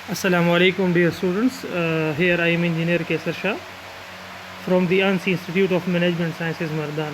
Assalamu alaikum dear students. Here I am Engineer Kesar Shah from the ANSI Institute of Management Sciences Mardan.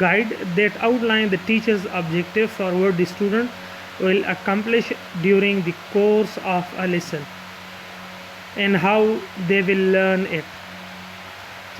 guide that outline the teacher's objective for what the student will accomplish during the course of a lesson and how they will learn it.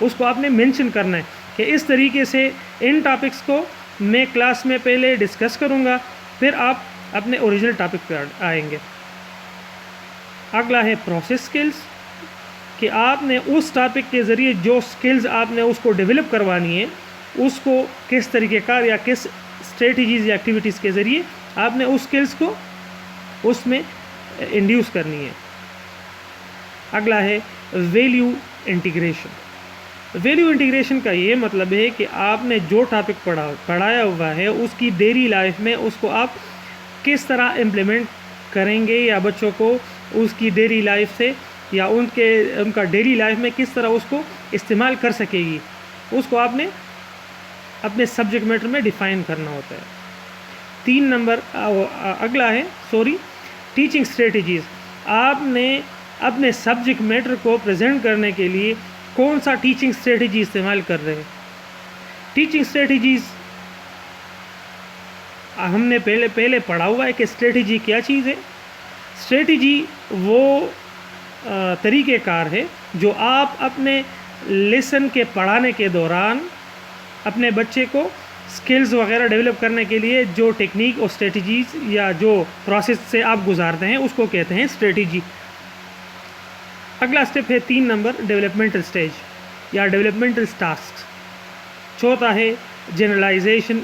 اس کو آپ نے mention کرنا ہے کہ اس طریقے سے ان topics کو میں کلاس میں پہلے ڈسکس کروں گا، پھر آپ اپنے اوریجنل ٹاپک پہ آئیں گے۔ اگلا ہے پروسیس سکلز، کہ آپ نے اس ٹاپک کے ذریعے جو سکلز آپ نے اس کو ڈیولپ کروانی ہے، اس کو کس طریقہ کار یا کس اسٹریٹجیز یا ایکٹیویٹیز کے ذریعے آپ نے اس سکلز کو اس میں انڈیوس کرنی ہے۔ اگلا ہے ویلیو انٹیگریشن۔ ویلیو انٹیگریشن کا یہ مطلب ہے کہ آپ نے جو ٹاپک پڑھایا ہوا ہے اس کی ڈیلی لائف میں اس کو آپ کس طرح امپلیمنٹ کریں گے، یا بچوں کو اس کی ڈیلی لائف سے یا ان کا ڈیلی لائف میں کس طرح اس کو استعمال کر سکے گی، اس کو آپ نے اپنے سبجیکٹ میٹر میں ڈیفائن کرنا ہوتا ہے۔ 3 نمبر اگلا ہے ٹیچنگ اسٹریٹجیز۔ آپ نے اپنے سبجیکٹ میٹر کو پریزنٹ کرنے کے لیے کون سا ٹیچنگ اسٹریٹجی استعمال کر رہے ہیں۔ ٹیچنگ اسٹریٹجیز ہم نے پہلے پڑھا ہوا ہے کہ اسٹریٹجی کیا چیز ہے۔ اسٹریٹجی وہ طریقہ کار ہے جو آپ اپنے لیسن کے پڑھانے کے دوران اپنے بچے کو سکلز وغیرہ ڈیولپ کرنے کے لیے جو ٹیکنیک اور اسٹریٹجیز یا جو پروسیس سے آپ گزارتے ہیں اس کو کہتے ہیں اسٹریٹجی۔ اگلا اسٹیپ ہے 3 نمبر ڈیولپمنٹل سٹیج یا ڈیولپمنٹل ٹاسک۔ چوتھا ہے جنرلائزیشن،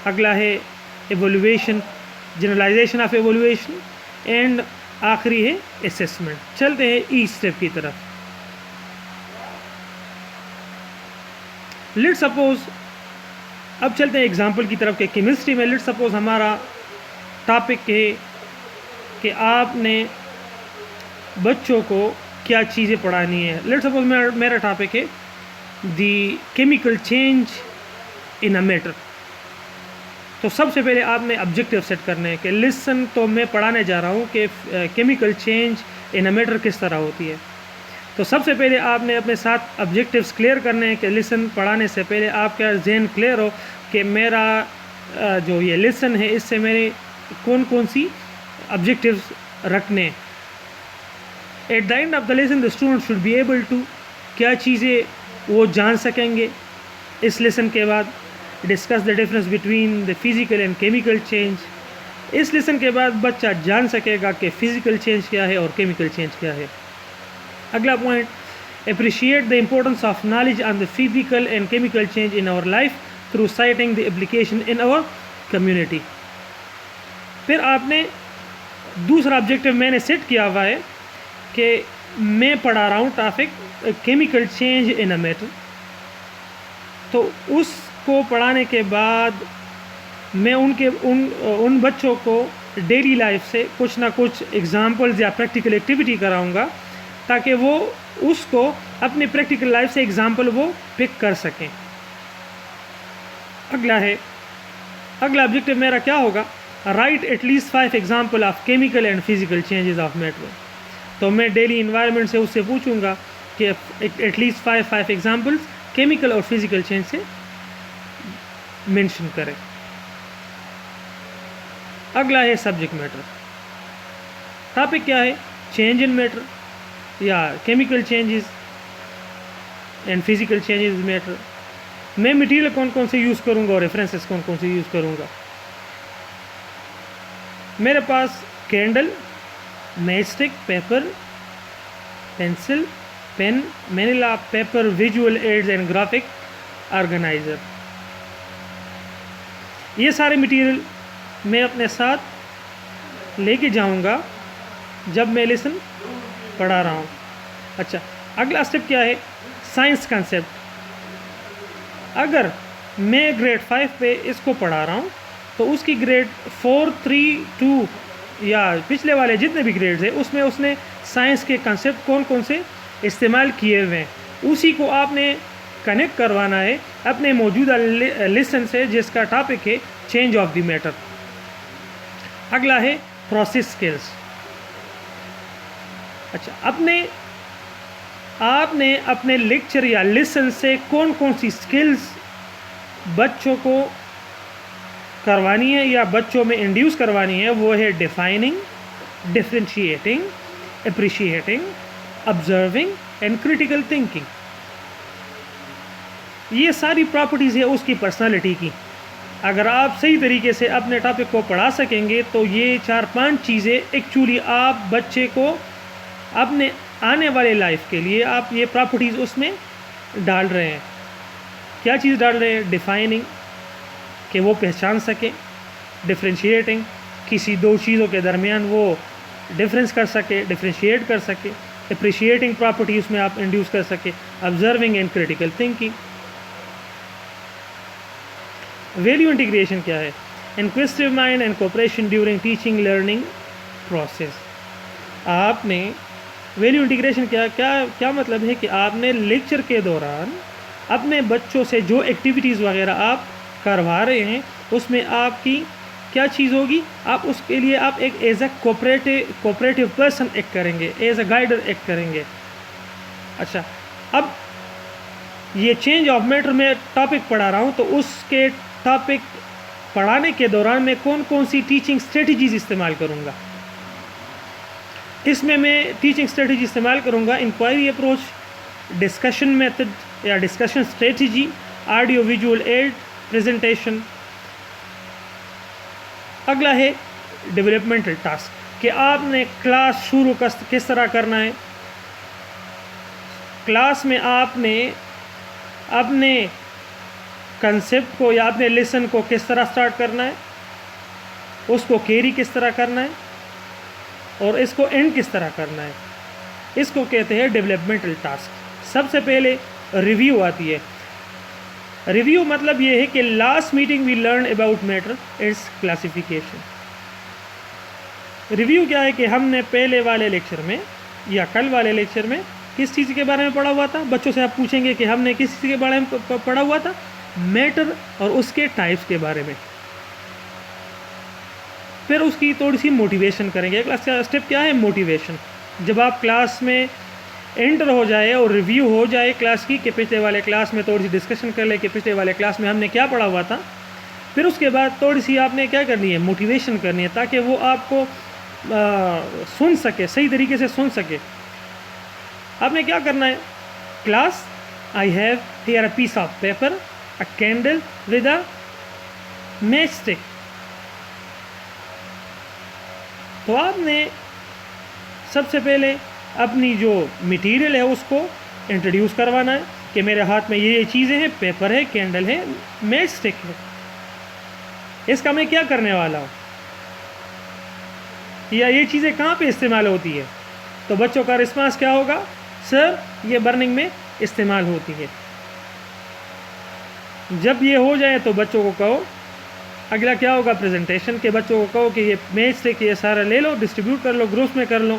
اگلا ہے ایوولویشن، جنرلائزیشن آف ایوولویشن، اینڈ آخری ہے اسیسمنٹ۔ چلتے ہیں ای اسٹیپ کی طرف۔ لیٹ سپوز، اب چلتے ہیں ایگزامپل کی طرف کہ کیمسٹری میں لیٹ سپوز ہمارا ٹاپک ہے کہ آپ نے بچوں کو کیا چیزیں پڑھانی ہے۔ لیٹ سپوز میرا ٹاپک ہے the chemical change in a matter. تو سب سے پہلے آپ نے آبجیکٹیو سیٹ کرنے ہیں کہ لسن تو میں پڑھانے جا رہا ہوں کہ chemical change in a metre کس طرح ہوتی ہے۔ تو سب سے پہلے آپ نے اپنے ساتھ آبجیکٹیوز کلیئر کرنے ہیں کہ لسن پڑھانے سے پہلے آپ کا ذہن کلیئر ہو کہ میرا جو یہ لسن ہے اس سے میرے کون سی آبجیکٹیوز رکھنے ہیں۔ At the end of the lesson the student should be able to, کیا چیزیں وہ جان سکیں گے اس لیسن کے بعد۔ Discuss the difference between the physical and chemical change. اس لیسن کے بعد بچہ جان سکے گا کہ فزیکل چینج کیا ہے اور کیمیکل چینج کیا ہے۔ اگلا point, appreciate the importance of knowledge on the physical and chemical change in our life through citing the application in our community. پھر آپ نے دوسرا آبجیکٹیو میں نے سیٹ کیا ہوا ہے کہ میں پڑھا رہا ہوں topic chemical change in a matter, تو اس کو پڑھانے کے بعد میں ان بچوں کو ڈیلی لائف سے کچھ نہ کچھ ایگزامپلز یا پریکٹیکل ایکٹیویٹی کراؤں گا تاکہ وہ اس کو اپنی پریکٹیکل لائف سے ایگزامپل وہ پک کر سکیں۔ اگلا آبجیکٹیو میرا کیا ہوگا، write at least 5 example of chemical and physical changes of matter. تو میں ڈیلی انوائرمنٹ سے اس سے پوچھوں گا کہ ایٹ لیسٹ 5 ایگزامپلس کیمیکل اور فزیکل چینج سے مینشن کریں۔ اگلا ہے سبجیکٹ میٹر۔ ٹاپک کیا ہے، چینج ان میٹر یا chemical changes and physical changes matter. میں مٹیریل کون سے یوز کروں گا اور ریفرنسز کون سے یوز کروں گا۔ میرے پاس candle, matchstick, paper, pencil, pen, manila paper, visual aids and graphic organiser, یہ سارے مٹیریل میں اپنے ساتھ لے کے جاؤں گا جب میں لیسن پڑھا رہا ہوں۔ اچھا، اگلا اسٹیپ کیا ہے، سائنس کنسیپٹ۔ اگر میں گریڈ 5 پہ اس کو پڑھا رہا ہوں تو اس کی گریڈ 4، 3، 2 یا پچھلے والے جتنے بھی گریڈز ہیں اس میں اس نے سائنس کے کنسیپٹ کون سے استعمال کیے ہوئے ہیں، اسی کو آپ نے کنیکٹ کروانا ہے اپنے موجودہ لیسن سے جس کا ٹاپک ہے چینج آف دی میٹر۔ اگلا ہے پروسیس سکلز۔ اچھا، آپ نے اپنے لیکچر یا لیسن سے کون سی سکلز بچوں کو کروانی ہے یا بچوں میں انڈیوس کروانی ہے، وہ ہے defining, differentiating, appreciating, observing and critical thinking. یہ ساری پراپرٹیز ہے اس کی پرسنالٹی کی. اگر آپ صحیح طریقے سے اپنے ٹاپک کو پڑھا سکیں گے تو یہ 4-5 چیزیں ایکچولی آپ بچے کو اپنے آنے والے لائف کے لیے آپ یہ پراپرٹیز اس میں ڈال رہے ہیں. کیا چیز ڈال رہے ہیں؟ ڈیفائننگ، کہ وہ پہچان سکیں. ڈفرینشیٹنگ، کسی دو چیزوں کے درمیان وہ ڈفرینس کر سکے، ڈفرینشیٹ کر سکے. اپریشیٹنگ پراپرٹی اس میں آپ انڈیوس کر سکے. Observing and critical thinking. Value integration کیا ہے؟ Inquisitive mind and cooperation during teaching learning process. آپ نے ویلیو انٹیگریشن کیا مطلب ہے کہ آپ نے لیکچر کے دوران اپنے بچوں سے جو ایکٹیویٹیز وغیرہ آپ کروا رہے ہیں اس میں آپ کی کیا چیز ہوگی؟ آپ اس کے لیے آپ ایک as a cooperative person act کریں گے، ایز اے گائیڈر ایکٹ کریں گے. اچھا، اب یہ چینج آف میٹر میں ٹاپک پڑھا رہا ہوں تو اس کے ٹاپک پڑھانے کے دوران میں کون سی ٹیچنگ اسٹریٹجیز استعمال کروں گا؟ اس میں ٹیچنگ اسٹریٹجی استعمال کروں گا انکوائری اپروچ، ڈسکشن میتھڈ یا discussion strategy, audio visual aid, presentation. اگلا ہے ڈیولپمنٹل ٹاسک، کہ آپ نے کلاس شروع کس طرح کرنا ہے. کلاس میں آپ نے اپنے کنسیپٹ کو یا اپنے لیسن کو کس طرح سٹارٹ کرنا ہے، اس کو کیری کس طرح کرنا ہے اور اس کو اینڈ کس طرح کرنا ہے. اس کو کہتے ہیں ڈیولپمنٹل ٹاسک. سب سے پہلے ریویو آتی ہے. ریویو مطلب یہ ہے کہ last meeting we learn about matter its classification. Review کیا ہے کہ ہم نے پہلے والے لیکچر میں یا کل والے لیکچر میں کس چیز کے بارے میں پڑھا ہوا تھا. بچوں سے آپ پوچھیں گے کہ ہم نے کس چیز کے بارے میں پڑھا ہوا تھا؟ میٹر اور اس کے ٹائپس کے بارے میں. پھر اس کی تھوڑی سی موٹیویشن کریں گے. کلاس کا اسٹیپ کیا ہے؟ موٹیویشن. جب آپ کلاس میں انٹر ہو جائے اور ریویو ہو جائے کلاس کی کہ پچھلے والے کلاس میں تھوڑی سی ڈسکشن کر لیں کہ پچھلے والے کلاس میں ہم نے کیا پڑھا ہوا تھا، پھر اس کے بعد تھوڑی سی آپ نے کیا کرنی ہے؟ موٹیویشن کرنی ہے تاکہ وہ آپ کو سن سکے، صحیح طریقے سے سن سکے. آپ نے کیا کرنا ہے؟ Class I have here a piece of paper, a candle with a match stick. تو آپ نے سب سے پہلے اپنی جو مٹیریل ہے اس کو انٹروڈیوس کروانا ہے کہ میرے ہاتھ میں یہ چیزیں ہیں، پیپر ہے، کینڈل ہے، میچ اسٹک ہے. اس کا میں کیا کرنے والا ہوں یا یہ چیزیں کہاں پہ استعمال ہوتی ہے؟ تو بچوں کا رسپانس کیا ہوگا؟ سر یہ برننگ میں استعمال ہوتی ہے. جب یہ ہو جائے تو بچوں کو کہو. اگلا کیا ہوگا؟ پریزنٹیشن. کے بچوں کو کہو کہ یہ میچ سے کہ یہ سارا لے لو، ڈسٹریبیوٹ کر لو، گروپس میں کر لو.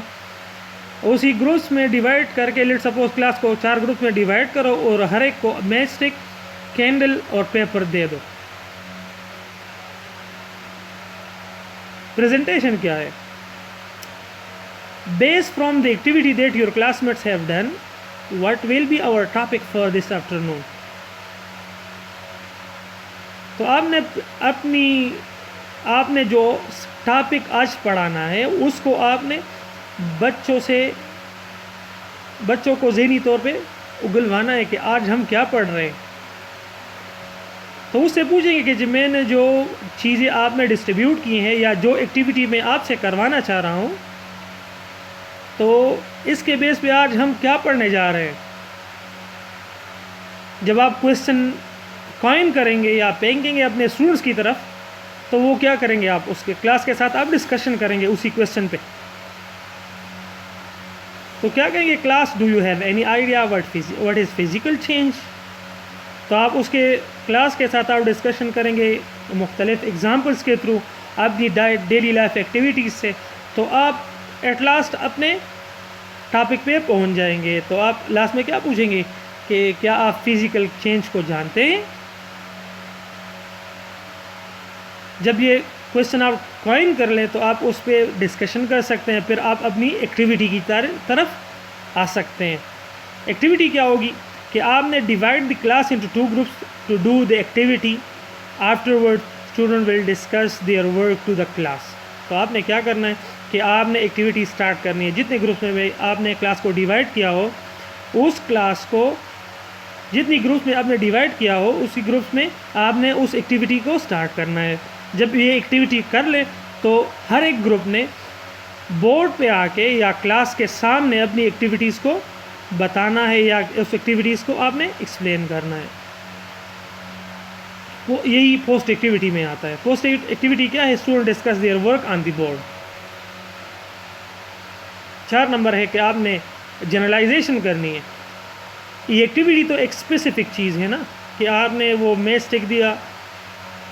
اسی گروپس میں ڈیوائڈ کر کے لیٹ سپوز کلاس کو 4 گروپس میں ڈیوائڈ کرو اور ہر ایک کو میچ اسٹک، کینڈل اور پیپر دے دو. پریزنٹیشن کیا ہے؟ Based from the activity that your classmates have done what will be our topic for this afternoon. تو آپ نے جو ٹاپک آج پڑھانا ہے اس کو آپ نے بچوں کو ذہنی طور پہ اگلوانا ہے کہ آج ہم کیا پڑھ رہے ہیں. تو اس سے پوچھیں گے کہ جب میں نے جو چیزیں آپ نے ڈسٹریبیوٹ کی ہیں یا جو ایکٹیویٹی میں آپ سے کروانا چاہ رہا ہوں تو اس کے بیس پہ آج ہم کیا پڑھنے جا رہے ہیں. جب آپ کویسچن کوائن کریں گے یا پھینکیں گے اپنے اسٹوڈنٹس کی طرف تو وہ کیا کریں گے؟ آپ اس کے کلاس کے ساتھ آپ ڈسکشن کریں گے اسی کویسچن پہ. تو کیا کہیں گے؟ Class do you have any idea what is physical change. تو آپ اس کے کلاس کے ساتھ آپ ڈسکشن کریں گے مختلف ایگزامپلس کے تھرو اپنی ڈیلی لائف ایکٹیویٹیز سے. تو آپ ایٹ لاسٹ اپنے ٹاپک پہ پہنچ جائیں گے. تو آپ لاسٹ میں کیا پوچھیں گے کہ کیا آپ فزیکل چینج کو جانتے ہیں؟ جب یہ کویسچن آپ کوائن کر لیں تو آپ اس پہ ڈسکشن کر سکتے ہیں. پھر آپ اپنی ایکٹیویٹی کی طرف آ سکتے ہیں. ایکٹیویٹی کیا ہوگی کہ آپ نے divide the class into 2 groups to do the activity. Afterward student will discuss their work to the class. تو آپ نے کیا کرنا ہے کہ آپ نے ایکٹیویٹی اسٹارٹ کرنی ہے. جتنے گروپس میں آپ نے کلاس کو ڈیوائڈ کیا ہو اس کلاس کو جتنی گروپس میں آپ نے ڈیوائڈ کیا ہو اسی گروپس میں آپ نے اس ایکٹیویٹی کو سٹارٹ کرنا ہے. جب یہ ایکٹیویٹی کر لے تو ہر ایک گروپ نے بورڈ پہ آ کے یا کلاس کے سامنے اپنی ایکٹیویٹیز کو بتانا ہے یا اس ایکٹیویٹیز کو آپ نے ایکسپلین کرنا ہے. وہ یہی پوسٹ ایکٹیویٹی میں آتا ہے. پوسٹ ایکٹیویٹی کیا ہے؟ Student discuss their work on the board. 4 number ہے کہ آپ نے جنرلائزیشن کرنی ہے. یہ ایکٹیویٹی تو ایک اسپیسیفک چیز ہے نا کہ آپ نے وہ میز اسٹک دیا،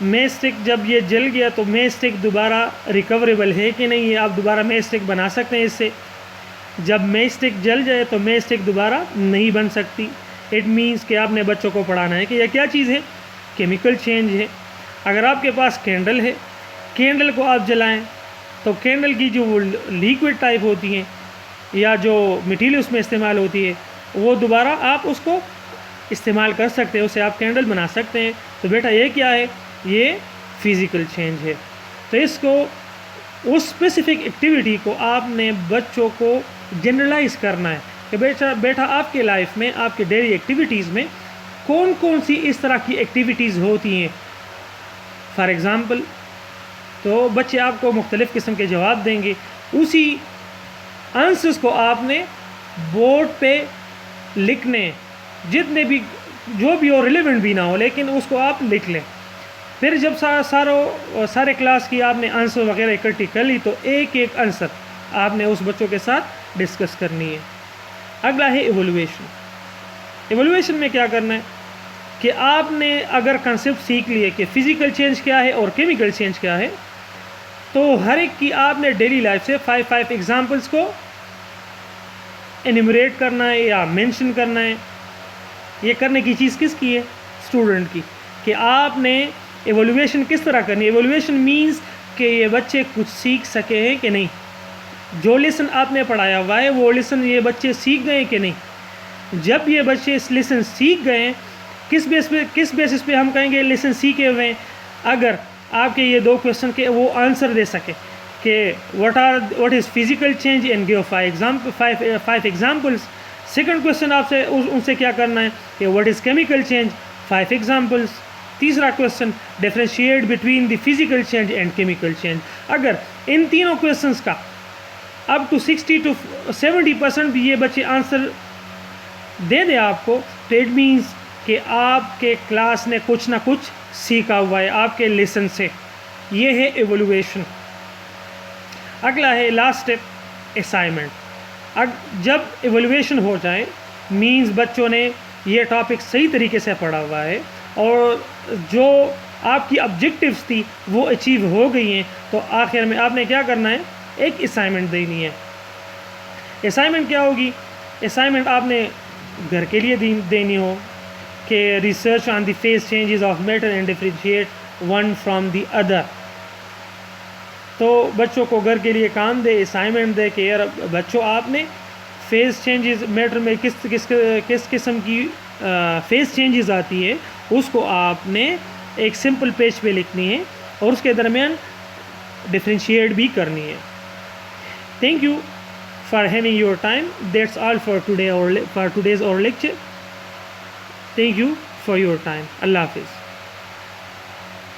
میز اسٹک جب یہ جل گیا تو میز اسٹک دوبارہ ریکوریبل ہے کہ نہیں ہے، آپ دوبارہ میز اسٹک بنا سکتے ہیں اس سے. جب میز اسٹک جل جائے تو میز اسٹک دوبارہ نہیں بن سکتی. اٹ مینس کہ آپ نے بچوں کو پڑھانا ہے کہ یہ کیا چیز ہے؟ کیمیکل چینج ہے. اگر آپ کے پاس کینڈل ہے، کینڈل کو آپ جلائیں تو کینڈل کی جو وہ لیکوڈ ٹائپ ہوتی ہیں یا جو مٹیریل اس میں استعمال ہوتی ہے وہ دوبارہ آپ اس کو استعمال کر سکتے ہیں، اسے آپ کینڈل بنا سکتے ہیں. تو بیٹا یہ کیا ہے؟ یہ فزیکل چینج ہے. تو اس کو اس اسپیسیفک ایکٹیویٹی کو آپ نے بچوں کو جنرلائز کرنا ہے کہ بیٹا آپ کے لائف میں، آپ کے ڈیلی ایکٹیویٹیز میں کون کون سی اس طرح کی ایکٹیویٹیز ہوتی ہیں. فار ایگزامپل تو بچے آپ کو مختلف قسم کے جواب دیں گے، اسی آنسرس کو آپ نے بورڈ پہ لکھنے، جتنے بھی جو بھی ہو ریلیونٹ بھی نہ ہو لیکن اس کو آپ لکھ لیں. پھر جب سارے کلاس کی آپ نے آنسر وغیرہ اکٹھی کر لی تو ایک ایک آنسر آپ نے اس بچوں کے ساتھ ڈسکس کرنی ہے. اگلا ہے ایویلویشن. ایویلویشن میں کیا کرنا ہے کہ آپ نے اگر کنسیپٹ سیکھ لیے کہ فزیکل چینج کیا ہے اور کیمیکل چینج کیا ہے تو ہر ایک کی آپ نے ڈیلی لائف سے 5 ایگزامپلس کو انیمریٹ کرنا ہے یا مینشن کرنا ہے. یہ کرنے کی چیز کس کی ہے؟ اسٹوڈنٹ کی. کہ آپ نے ایویلویشن کس طرح کرنی ہے. ایویلویشن مینس کہ یہ بچے کچھ سیکھ سکے ہیں کہ نہیں، جو لیسن آپ نے پڑھایا ہوا ہے وہ لیسن یہ بچے سیکھ گئے کہ نہیں. جب یہ بچے اس لیسن سیکھ گئے کس بیسس پہ ہم کہیں گے لیسن سیکھے ہوئے ہیں؟ اگر آپ کے یہ 2 کویسچن کے وہ آنسر دے سکے کہ what is physical change and give 5 examples. Second question آپ سے ان سے کیا کرنا ہے کہ what is chemical change 5 examples. تیسرا question differentiate between the physical change and chemical change. اگر ان تینوں کویسچنس کا اپ ٹو 60 to 70% بھی یہ بچے آنسر دے دیں آپ کو تو اٹ مینس کہ آپ کے کلاس نے کچھ نہ کچھ سیکھا ہوا ہے آپ کے لیسن سے. یہ ہے ایویلویشن. اگلا ہے لاسٹ اسٹیپ اسائنمنٹ. جب ایویلویشن ہو جائے مینز بچوں نے یہ ٹاپک صحیح طریقے سے پڑھا ہوا ہے اور جو آپ کی آبجیکٹیوز تھی وہ اچیو ہو گئی ہیں تو آخر میں آپ نے کیا کرنا ہے؟ ایک اسائنمنٹ دینی ہے. اسائنمنٹ کیا ہوگی؟ اسائنمنٹ آپ نے گھر کے لیے دینی ہو کہ research on the phase changes of matter and differentiate one from the other. تو بچوں کو گھر کے لیے کام دے، اسائنمنٹ دے کہ یار بچوں آپ نے فیز چینجز میٹر میں کس قسم کی فیز چینجز آتی ہے اس کو آپ نے ایک سمپل پیج پہ لکھنی ہے اور اس کے درمیان ڈیفرینشیٹ بھی کرنی ہے. Thank you for having your time. That's all for today's our lecture. Thank you for your time. اللہ حافظ.